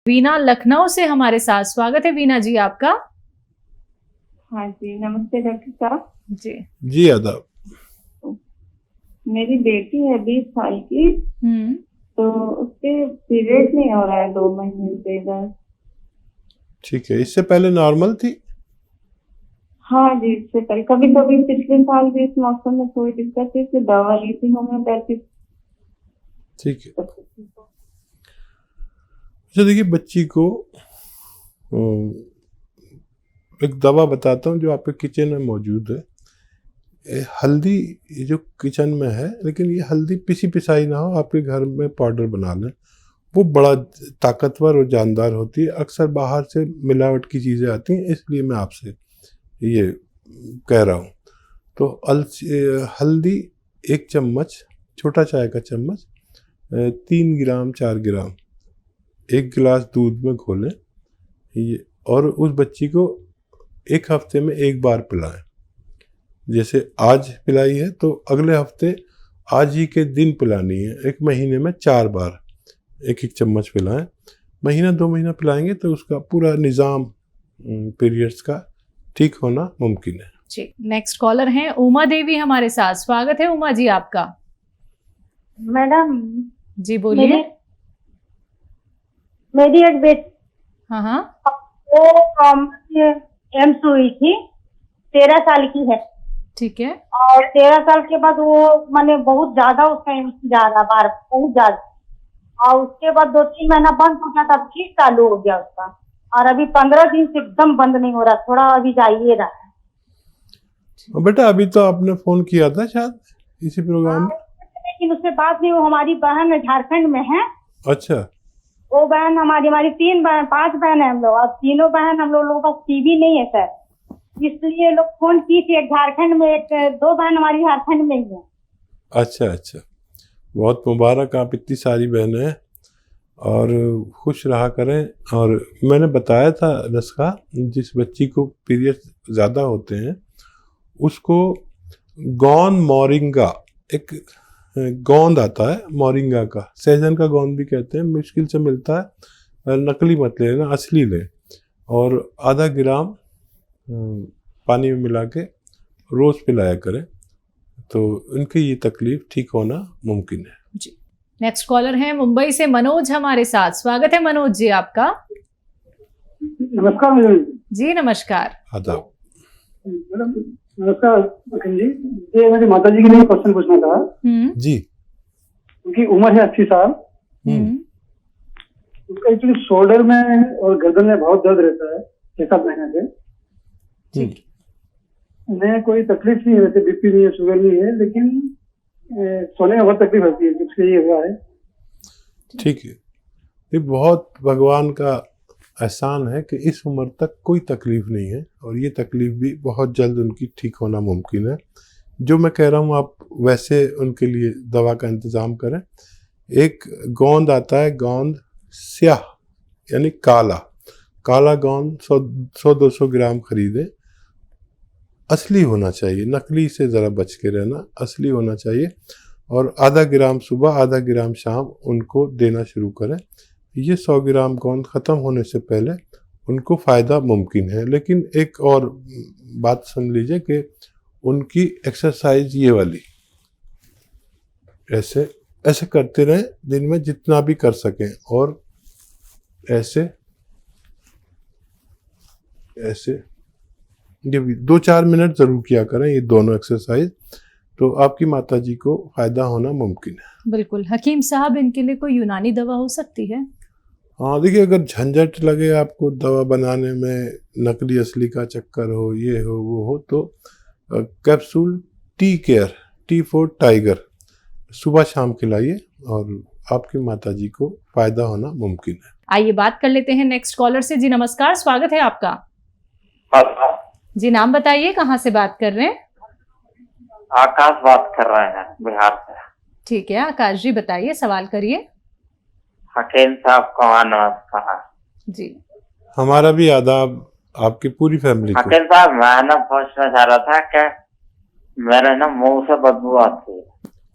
वीना लखनऊ से हमारे साथ, स्वागत है वीना जी आपका। हाँ जी, नमस्ते डॉक्टर साहब। जी आदाब। मेरी बेटी है 20 साल की। तो उसके पीरियड नहीं हो रहा है 2 महीने से इधर। ठीक है, इससे पहले नॉर्मल थी? हाँ जी, इससे पहले कभी कभी पिछले साल भी इस मौसम में थोड़ी दिक्कत थी, फिर दवा ली थी होम्योपैथिक। ठीक है। अच्छा देखिए, बच्ची को एक दवा बताता हूँ जो आपके किचन में मौजूद है। हल्दी ये जो किचन में है, लेकिन ये हल्दी पिसी पिसाई ना हो, आपके घर में पाउडर बना लें। वो बड़ा ताकतवर और जानदार होती है। अक्सर बाहर से मिलावट की चीज़ें आती हैं, इसलिए मैं आपसे ये कह रहा हूँ। तो हल्दी 1 चम्मच, छोटा चाय का चम्मच, 3 ग्राम 4 ग्राम 1 गिलास दूध में घोलें ये, और उस बच्ची को 1 हफ्ते में 1 बार पिलाएं। जैसे आज पिलाई है तो अगले हफ्ते आज ही के दिन पिलानी है। 1 महीने में 4 बार 1-1 चम्मच पिलाएं। महीना 2 महीना पिलाएंगे तो उसका पूरा निज़ाम पीरियड्स का ठीक होना मुमकिन है। जी, नेक्स्ट कॉलर हैं उमा देवी हमारे साथ, स्वागत है उमा जी आपका। मैडम जी बोलिए। मेरी एक बेटी हाँ वो एम्स हुई थी, 13 साल की है। ठीक है। और 13 साल के बाद वो माने बहुत ज्यादा उसका एम्स जा रहा बार, बहुत ज्यादा। और उसके बाद 2-3 महीना बंद हो गया, तब फिर चालू हो गया उसका। और अभी 15 दिन से एकदम बंद नहीं हो रहा, थोड़ा अभी जाइए रहा है। बेटा अभी तो आपने फोन किया था शायद इसी प्रोग्राम में। लेकिन उससे बात नहीं, वो हमारी बहन झारखंड में है। अच्छा। वो बहन हमारी 5 बहन है हम लोग, और तीनों बहन हम लोगों का टीवी नहीं है सर, इसलिए लोग फोन की थी। एक झारखंड में, 2 बहन हमारी झारखंड में ही है। अच्छा अच्छा, बहुत मुबारक, आप इतनी सारी बहनें हैं और खुश रहा करें। और मैंने बताया था नस्खा, जिस बच्ची को पीरियड ज़्यादा होते हैं उसको गोंद मोरिंगा, एक गोंद आता है मोरिंगा का, सहजन का गोंद भी कहते हैं, मुश्किल से मिलता है, नकली मत लेना, असली लें। और आधा ग्राम पानी में मिला के रोज़ पिलाया करें, तो उनकी ये तकलीफ ठीक होना मुमकिन है। जी, नेक्स्ट कॉलर है मुंबई से मनोज हमारे साथ, स्वागत है मनोज जी आपका। नमस्कार मैडम जी नमस्कार। आदाब। मैडम नमस्कार जी। ये मेरी माता जी के लिए क्वेश्चन पूछना था जी। उनकी उम्र है 80 साल। उनका एक्चुअली शोल्डर में और गर्दन में बहुत दर्द रहता है 6-7 महीने से। उन्हें कोई तकलीफ नहीं है, वैसे बीपी नहीं है, शुगर नहीं है, लेकिन सोने में बहुत तकलीफ होती है, इसलिए ये हुआ है। ठीक है, ये बहुत भगवान का एहसान है कि इस उम्र तक कोई तकलीफ नहीं है, और ये तकलीफ भी बहुत जल्द उनकी ठीक होना मुमकिन है। जो मैं कह रहा हूँ आप वैसे उनके लिए दवा का इंतज़ाम करें। एक गोंद आता है, गोंद स्याह यानी काला गोंद 100-200 ग्राम खरीदें। असली होना चाहिए, नकली से ज़रा बच के रहना, असली होना चाहिए। और आधा ग्राम सुबह, आधा ग्राम शाम उनको देना शुरू करें। ये 100 ग्राम गोंद ख़त्म होने से पहले उनको फ़ायदा मुमकिन है। लेकिन एक और बात सुन लीजिए कि उनकी एक्सरसाइज ये वाली ऐसे करते रहें दिन में जितना भी कर सकें, और ऐसे ये भी 2-4 मिनट ज़रूर किया करें, ये दोनों एक्सरसाइज, तो आपकी माताजी को फ़ायदा होना मुमकिन है। बिल्कुल। हकीम साहब, इनके लिए कोई यूनानी दवा हो सकती है? हाँ देखिए, अगर झंझट लगे आपको दवा बनाने में, नकली असली का चक्कर हो, ये हो वो हो, तो कैप्सूल T-केयर, T फॉर टाइगर, सुबह शाम खिलाइए और आपकी माताजी को फ़ायदा होना मुमकिन है। आइए बात कर लेते हैं नेक्स्ट कॉलर से। जी नमस्कार, स्वागत है आपका। जी नाम बताइए, कहाँ से बात कर रहे हैं? आकाश बात कर रहे हैं बिहार से। ठीक है आकाश जी, बताइए, सवाल करिए। हकीम साहब को नमस्कार। जी हमारा भी आदाब, आपकी पूरी फैमिली को। हकीम साहब, मैं ना पूछना चाह रहा था कि मेरे ना मुंह से बदबू आती है,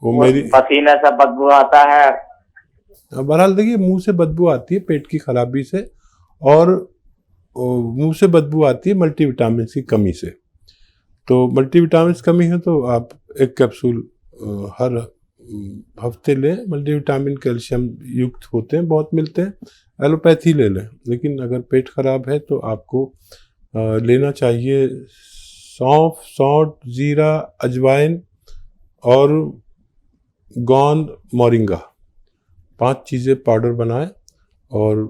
वो मेरी पसीने से बदबू आता है, बहरहाल देखिए, मुंह से बदबू आती है पेट की खराबी से, और मुंह से बदबू आती है मल्टीविटामिन की कमी से। तो मल्टीविटामिन कमी है तो आप एक कैप्सूल हर हफ्ते लें। मल्टीविटामिन कैल्शियम युक्त होते हैं, बहुत मिलते हैं। एलोपैथी ले लें, लेकिन अगर पेट खराब है तो आपको लेना चाहिए सौंफ, सौंठ, जीरा, अजवाइन और गोंद, मोरिंगा, 5 चीज़ें पाउडर बनाएं और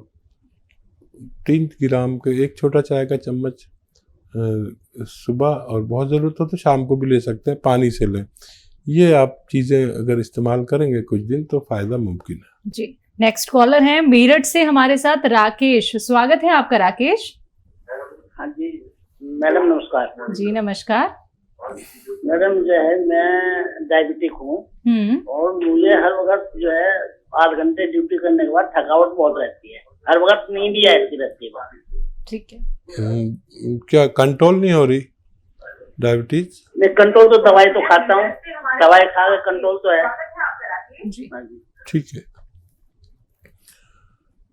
3 ग्राम के एक छोटा चाय का चम्मच सुबह, और बहुत ज़रूरत हो तो शाम को भी ले सकते हैं, पानी से लें। ये आप चीज़ें अगर इस्तेमाल करेंगे कुछ दिन तो फ़ायदा मुमकिन है। जी, नेक्स्ट कॉलर हैं मेरठ से हमारे साथ राकेश। स्वागत है आपका राकेश। हाँ जी मैडम नमस्कार। जी नमस्कार। मैडम जो है मैं डायबिटिक हूँ और मुझे हर वक्त जो है 8 घंटे ड्यूटी करने के बाद थकावट बहुत रहती है, हर वक्त नींद ही आती रहती है। ठीक है, क्या कंट्रोल नहीं हो रही डायबिटीज? नहीं, कंट्रोल तो दवाई तो खाता हूँ, दवाई खा के कंट्रोल तो है। जी ठीक है।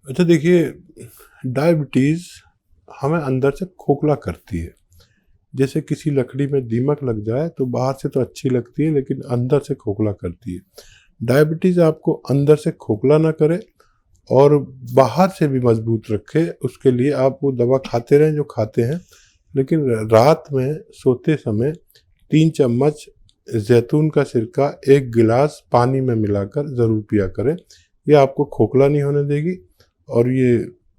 अच्छा देखिए, डायबिटीज हमें अंदर से खोखला करती है। जैसे किसी लकड़ी में दीमक लग जाए तो बाहर से तो अच्छी लगती है, लेकिन अंदर से खोखला करती है। डायबिटीज आपको अंदर से खोखला ना करे और बाहर से भी मजबूत रखे, उसके लिए आप वो दवा खाते रहें जो खाते हैं, लेकिन रात में सोते समय 3 चम्मच जैतून का सिरका 1 गिलास पानी में मिलाकर ज़रूर पिया करें। ये आपको खोखला नहीं होने देगी और ये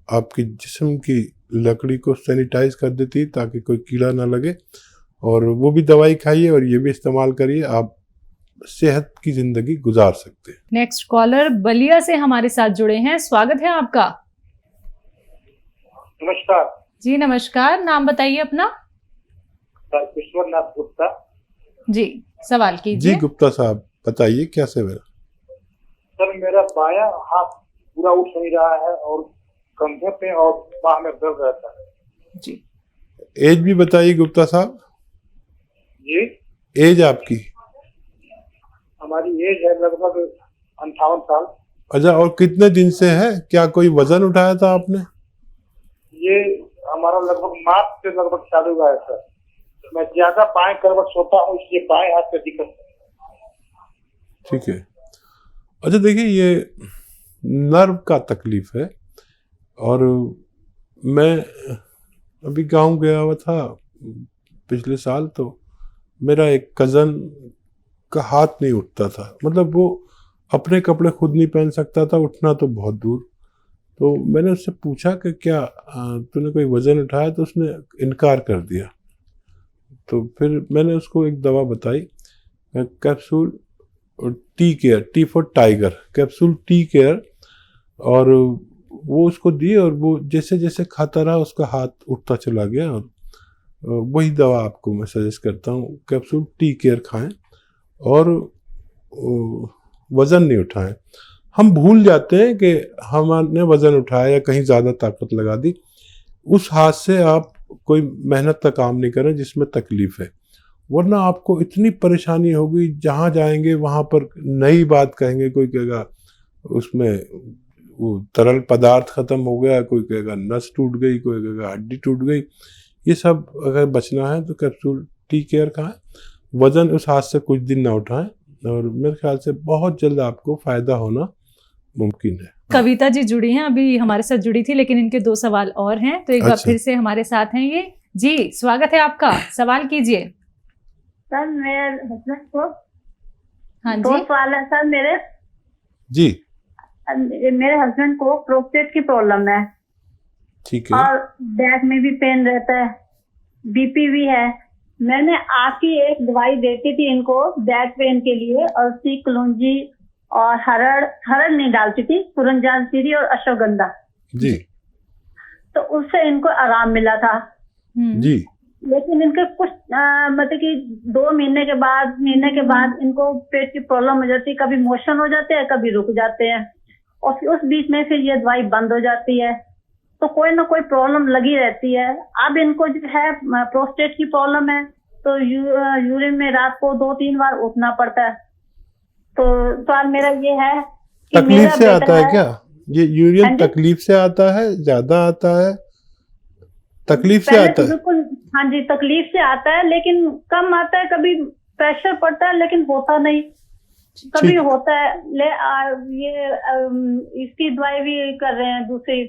आपकी जिस्म की लकड़ी को सैनिटाइज कर देती है ताकि कोई कीड़ा ना लगे। और वो भी दवाई खाइए और ये भी इस्तेमाल करिए, आप सेहत की ज़िंदगी गुजार सकते हैं। नेक्स्ट कॉलर बलिया से हमारे साथ जुड़े हैं। स्वागत है आपका। नमस्कार जी नमस्कार, नाम बताइए अपना। सर, विश्वनाथ गुप्ता। जी सवाल जी कीजिए। गुप्ता साहब बताइए क्या सेवा है? सर, मेरा बायां हाथ पूरा उठ नहीं रहा है और कंधे पे और बाह में दर्द रहता है। जी, एज भी बताइए गुप्ता साहब। जी, एज आपकी? हमारी एज है लगभग 58 साल। अच्छा, और कितने दिन से है? क्या कोई वजन उठाया था आपने? ये हमारा लगभग मार्च से लगभग चालू हुआ है सर। मैं ज्यादा बाएं करवट सोता हूँ, इसलिए बाएं हाथ पे दिक्कत है। ठीक है। अच्छा देखिए, ये नर्व का तकलीफ है और मैं अभी गांव गया हुआ था पिछले साल, तो मेरा एक कज़न का हाथ नहीं उठता था। मतलब वो अपने कपड़े खुद नहीं पहन सकता था, उठना तो बहुत दूर। तो मैंने उससे पूछा कि क्या तूने कोई वज़न उठाया? तो उसने इनकार कर दिया। तो फिर मैंने उसको एक दवा बताई, capsule tea care, T for tiger, capsule tea care, और वो उसको दी और वो जैसे जैसे खाता रहा उसका हाथ उठता चला गया। और वही दवा आपको मैं सजेस्ट करता हूँ, कैप्सूल टी केयर खाएं और वज़न नहीं उठाएं। हम भूल जाते हैं कि हमने वज़न उठाया या कहीं ज़्यादा ताकत लगा दी। उस हाथ से आप कोई मेहनत का काम नहीं करें जिसमें तकलीफ़ है, वरना आपको इतनी परेशानी होगी, जहाँ जाएंगे वहाँ पर नई बात कहेंगे। कोई कहेगा उसमें वो तरल पदार्थ ख़त्म हो गया, कोई कहेगा नस टूट गई, कोई कहेगा हड्डी टूट गई। ये सब अगर बचना है तो कैप्सूल टी केयर खाएं, वज़न उस हाथ से कुछ दिन ना उठाएं, और मेरे ख्याल से बहुत जल्द आपको फ़ायदा होना मुमकिन है। कविता जी जुड़ी हैं, अभी हमारे साथ जुड़ी थी, लेकिन इनके 2 सवाल और हैं, तो एक बार अच्छा। फिर से हमारे साथ हैं ये। जी स्वागत है आपका, सवाल कीजिए। सर मेरे हस्बैंड को हाँ 2 जी, सवाल है सर। जी मेरे हस्बैंड को प्रोस्टेट की प्रॉब्लम है ठीक है। और बैक में भी पेन रहता है, बीपी भी है। मैंने आपकी एक दवाई देती थी इनको बैक पेन के लिए, और सी कलौंजी और हरड़ नहीं डालती थी, सुरंजानसीरी और अश्वगंधा जी तो उससे इनको आराम मिला था। जी लेकिन इनके कुछ मतलब कि 2 महीने के बाद इनको पेट की प्रॉब्लम हो जाती है, कभी मोशन हो जाते हैं, कभी रुक जाते हैं, और फिर उस बीच में फिर ये दवाई बंद हो जाती है। तो कोई ना कोई प्रॉब्लम लगी रहती है। अब इनको जो है प्रोस्टेट की प्रॉब्लम है, तो यूरिन में रात को 2-3 बार उठना पड़ता है। तो सवाल मेरा ये है कि तकलीफ मेरा से आता बेटा है क्या? ये यूरिन हाँ जी। तकलीफ से आता है, ज्यादा आता है? तकलीफ से पहले आता तो है? बिल्कुल, हाँ जी, तकलीफ से आता है, लेकिन कम आता है, कभी प्रेशर पड़ता है लेकिन होता नहीं, कभी ठीक। होता है। इसकी दवाई भी कर रहे हैं दूसरी।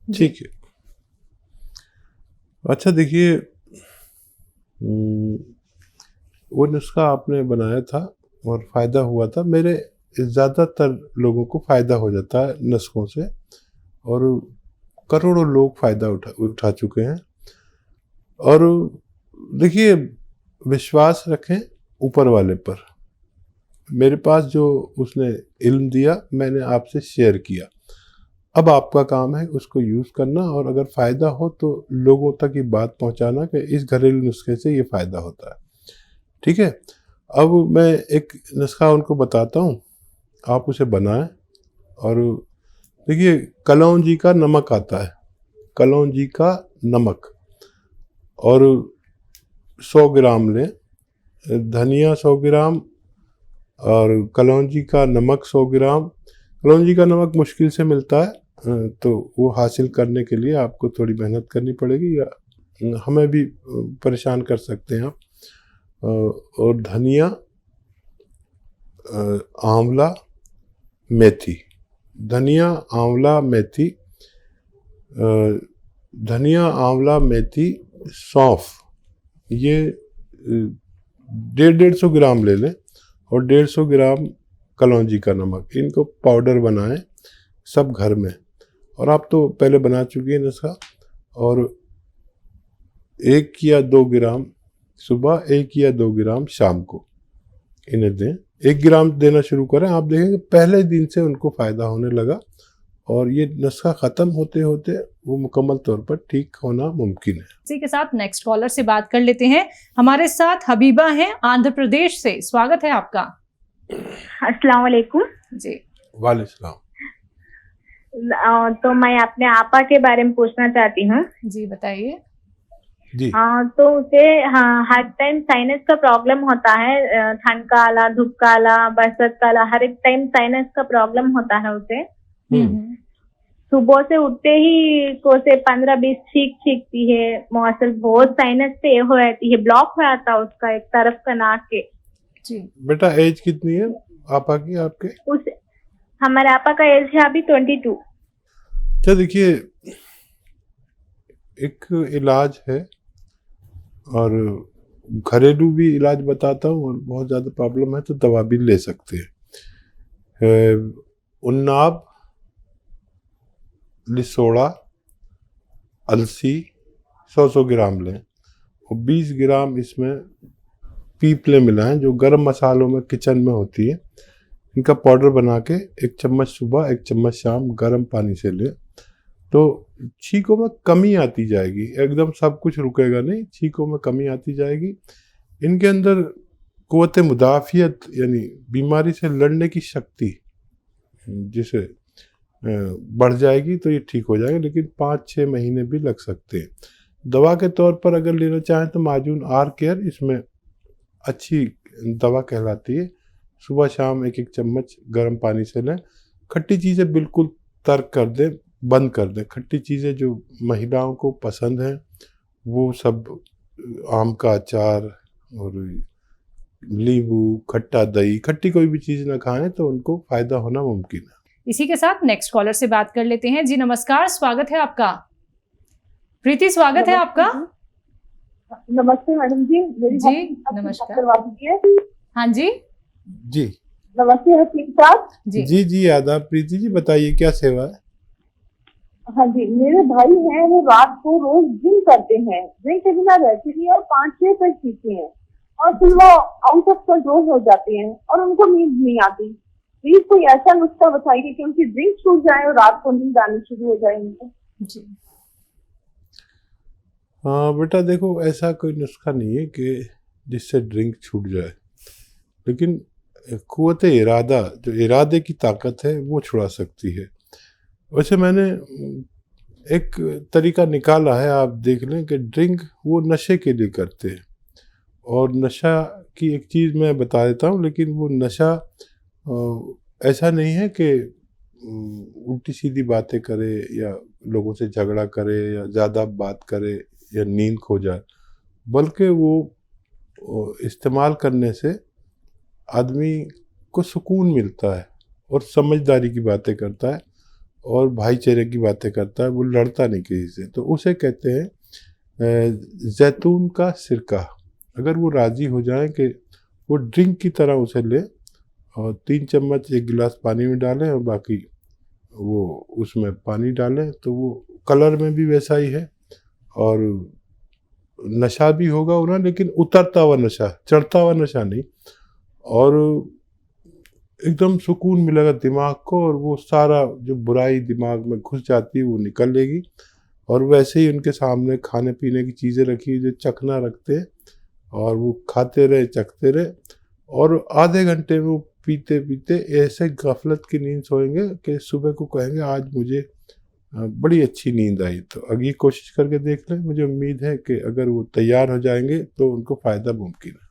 ठीक है। अच्छा देखिए, वो नुस्खा आपने बनाया था और फ़ायदा हुआ था। मेरे ज़्यादातर लोगों को फ़ायदा हो जाता है नुस्खों से, और करोड़ों लोग फ़ायदा उठा चुके हैं। और देखिए, विश्वास रखें ऊपर वाले पर। मेरे पास जो उसने इल्म दिया, मैंने आपसे शेयर किया। अब आपका काम है उसको यूज़ करना, और अगर फ़ायदा हो तो लोगों तक ये बात पहुंचाना कि इस घरेलू नुस्खे से ये फ़ायदा होता है। ठीक है। अब मैं एक नुस्खा उनको बताता हूँ, आप उसे बनाएं। और देखिए, कलौंजी का नमक आता है, कलौंजी का नमक, और 100 ग्राम लें, धनिया 100 ग्राम और कलौंजी का नमक 100 ग्राम। कलौंजी का नमक मुश्किल से मिलता है, तो वो हासिल करने के लिए आपको थोड़ी मेहनत करनी पड़ेगी, या हमें भी परेशान कर सकते हैं आप। और धनिया, आंवला, मेथी, धनिया, आंवला, मेथी, धनिया, आंवला, मेथी, सौंफ, ये 150 ग्राम ले लें, और 150 ग्राम कलौंजी का नमक। इनको पाउडर बनाएं सब घर में, और आप तो पहले बना चुकी हैं नुस्खा। और 1 या 2 ग्राम सुबह, 1 या 2 ग्राम शाम को इन्हें दें। 1 ग्राम देना शुरू करें, आप देखेंगे पहले दिन से उनको फ़ायदा होने लगा, और ये नुस्खा ख़त्म होते होते वो मुकम्मल तौर पर ठीक होना मुमकिन है। इसी के साथ नेक्स्ट कॉलर से बात कर लेते हैं। हमारे साथ हबीबा हैं आंध्र प्रदेश से। स्वागत है आपका। अस्सलाम वालेकुम जी। वालेकुम सलाम। तो मैं अपने आपा के बारे में पूछना चाहती हूँ। जी बताइए। जी। तो उसे हर टाइम साइनस का प्रॉब्लम होता है, ठंड का आला, धूप का आला, बरसात का आला, हर एक टाइम साइनस का प्रॉब्लम होता है उसे। सुबह से उठते ही को से 15-20 छींकती है, मौसम बहुत साइनस से हो जाती है, ब्लॉक हो जाता है उसका एक तरफ का नाक के। जी। बेटा एज कितनी है आपा की, आपके? उस हमारे आपा का एज है अभी 22। अच्छा देखिए, एक इलाज है, और घरेलू भी इलाज बताता हूँ, और बहुत ज़्यादा प्रॉब्लम है तो दवा भी ले सकते हैं। उन्नाब, लिसोड़ा, अलसी 100 ग्राम लें, और 20 ग्राम इसमें पीपले मिलाएं, जो गरम मसालों में किचन में होती है। इनका पाउडर बना के 1 चम्मच सुबह, 1 चम्मच शाम गर्म पानी से लें, तो छींकों में कमी आती जाएगी। एकदम सब कुछ रुकेगा नहीं, छींकों में कमी आती जाएगी। इनके अंदर क़ुव्वत मुदाफ़ियत, यानी बीमारी से लड़ने की शक्ति जिसे बढ़ जाएगी, तो ये ठीक हो जाएगा। लेकिन 5-6 महीने भी लग सकते हैं। दवा के तौर पर अगर लेना चाहें तो माजून आर केयर इसमें अच्छी दवा कहलाती है। सुबह शाम 1-1 चम्मच गर्म पानी से लें। खट्टी चीज़ें बिल्कुल तर्क कर दें, बंद कर दें। खट्टी चीज़ें जो महिलाओं को पसंद हैं, वो सब आम का अचार और नींबू, खट्टा दही, खट्टी कोई भी चीज़ ना खाएं तो उनको फ़ायदा होना मुमकिन है। इसी के साथ नेक्स्ट कॉलर से बात कर लेते हैं। जी नमस्कार, स्वागत है आपका। प्रीति, स्वागत है आपका। नमस्ते मैडम जी। जी नमस्कार। हाँ जी जी नमस्ते हकीम साहब। जी जी आदाब। प्रीति जी बताइए क्या सेवा है? हाँ जी, मेरे भाई हैं, वो रात को रोज ड्रिंक करते हैं, ड्रिंक के बिना रहते नहीं और 5-6 तक पीते हैं, और फिर वो आउट ऑफ कंट्रोल हो जाते हैं और उनको नींद नहीं आती। प्लीज कोई ऐसा नुस्खा बताइए कि उनकी ड्रिंक छूट जाए और रात को नींद आनी शुरू हो जाए उनको। जी। हाँ बेटा, देखो ऐसा कोई नुस्खा नहीं है कि जिससे ड्रिंक छूट जाए, लेकिन क़ुव्वत इरादा, जो इरादे की ताकत है, वो छुड़ा सकती है। वैसे मैंने एक तरीका निकाला है, आप देख लें कि ड्रिंक वो नशे के लिए करते हैं, और नशा की एक चीज़ मैं बता देता हूँ, लेकिन वो नशा ऐसा नहीं है कि उल्टी सीधी बातें करे या लोगों से झगड़ा करे या ज़्यादा बात करे या नींद खो जाए, बल्कि वो इस्तेमाल करने से आदमी को सुकून मिलता है और समझदारी की बातें करता है और भाईचारे की बातें करता है, वो लड़ता नहीं किसी से। तो उसे कहते हैं जैतून का सिरका। अगर वो राज़ी हो जाएं कि वो ड्रिंक की तरह उसे ले और 3 चम्मच 1 गिलास पानी में डालें और बाकी वो उसमें पानी डालें, तो वो कलर में भी वैसा ही है और नशा भी होगा उन्हें, लेकिन उतरता हुआ नशा, चढ़ता हुआ नशा नहीं, और एकदम सुकून मिलेगा दिमाग को और वो सारा जो बुराई दिमाग में घुस जाती है वो निकल लेगी। और वैसे ही उनके सामने खाने पीने की चीज़ें रखी जो चखना रखते हैं और वो खाते रहे चखते रहे और आधे घंटे में वो पीते पीते ऐसे गफलत की नींद सोएंगे कि सुबह को कहेंगे आज मुझे बड़ी अच्छी नींद आई। तो अगर ये कोशिश करके देख लें, मुझे उम्मीद है कि अगर वो तैयार हो जाएंगे तो उनको फ़ायदा मुमकिन है।